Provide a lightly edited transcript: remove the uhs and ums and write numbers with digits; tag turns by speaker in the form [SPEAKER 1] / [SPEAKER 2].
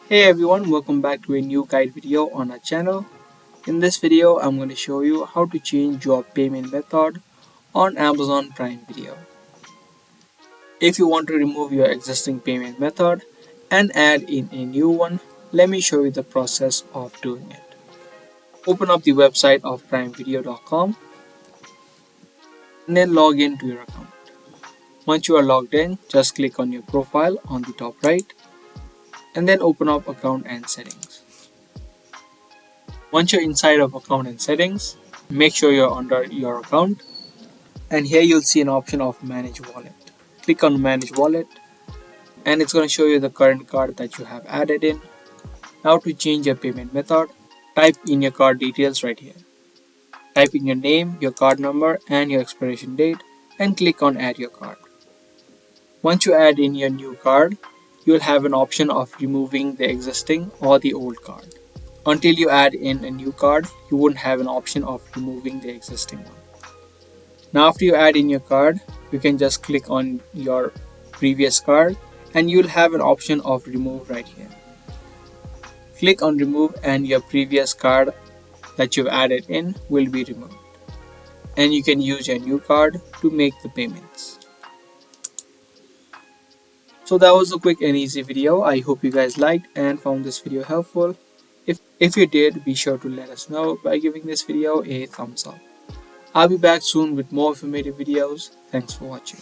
[SPEAKER 1] Hey everyone, welcome back to a new guide video on our channel. In this video, I'm going to show you how to change your payment method on Amazon Prime Video. If you want to remove your existing payment method and add in a new one, let me show you the process of doing it. Open up the website of primevideo.com and then log into your account. Once you are logged in, just click on your profile on the top right and then open up account and settings. Once you're inside of account and settings, make sure you're under your account and here you'll see an option of manage wallet. Click on manage wallet and it's going to show you the current card that you have added in. Now to change your payment method, type in your card details right here. Type in your name, your card number and your expiration date and click on add your card. Once you add in your new card, you'll have an option of removing the existing or the old card. Until you add in a new card, you wouldn't have an option of removing the existing one. Now after you add in your card, you can just click on your previous card and you'll have an option of remove right here. Click on remove and your previous card that you've added in will be removed. And you can use your new card to make the payments. So that was a quick and easy video. I hope you guys liked and found this video helpful. If you did, be sure to let us know by giving this video a thumbs up. I'll be back soon with more informative videos. Thanks for watching.